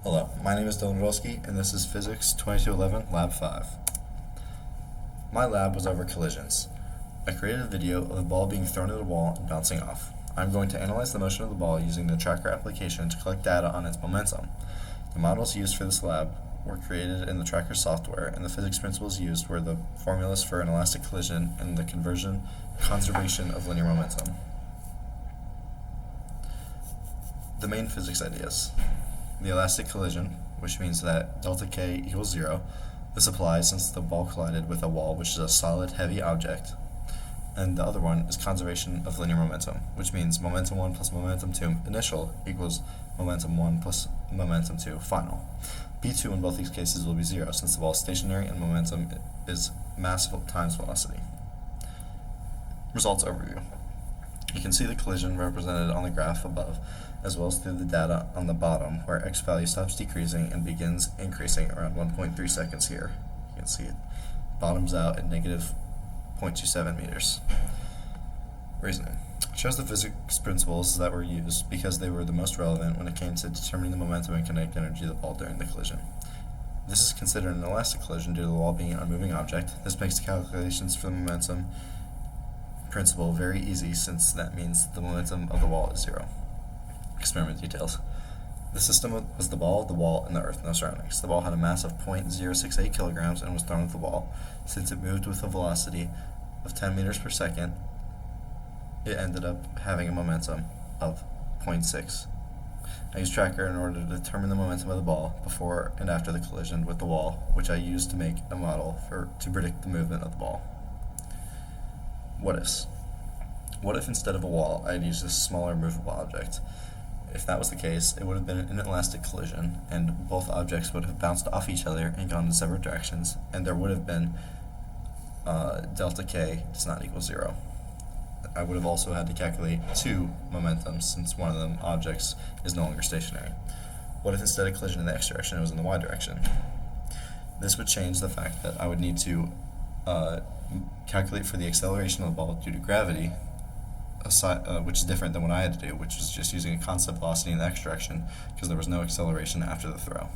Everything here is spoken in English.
Hello, my name is Radulski, and this is Physics 2211, Lab 5. My lab was over collisions. I created a video of a ball being thrown at a wall and bouncing off. I'm going to analyze the motion of the ball using the tracker application to collect data on its momentum. The models used for this lab were created in the tracker software, and the physics principles used were the formulas for an elastic collision and the conservation of linear momentum. The main physics ideas. The elastic collision, which means that delta K equals 0. This applies since the ball collided with a wall, which is a solid, heavy object. And the other one is conservation of linear momentum, which means momentum 1 plus momentum 2 initial equals momentum 1 plus momentum 2 final. B2 in both these cases will be 0 since the ball is stationary and momentum is mass times velocity. Results overview. You can see the collision represented on the graph above, as well as through the data on the bottom, where x value stops decreasing and begins increasing around 1.3 seconds here. You can see it bottoms out at negative 0.27 meters. Reasoning. It shows the physics principles that were used because they were the most relevant when it came to determining the momentum and kinetic energy of the ball during the collision. This is considered an elastic collision due to the wall being an unmoving object. This makes the calculations for the momentum principle very easy since that means the momentum of the wall is 0. Experiment details. The system was the ball, the wall, and the earth, no surroundings. The ball had a mass of 0.068 kilograms and was thrown at the wall. Since it moved with a velocity of 10 meters per second, it ended up having a momentum of 0.6. I used tracker in order to determine the momentum of the ball before and after the collision with the wall, which I used to make a model to predict the movement of the ball. What ifs? What if instead of a wall, I had used a smaller movable object? If that was the case, it would have been an inelastic collision, and both objects would have bounced off each other and gone in separate directions, and there would have been delta K does not equal 0. I would have also had to calculate 2 momentums since one of them objects is no longer stationary. What if instead of collision in the x direction, it was in the y direction? This would change the fact that I would need to calculate for the acceleration of the ball due to gravity, which is different than what I had to do, which was just using a constant velocity in the x direction because there was no acceleration after the throw.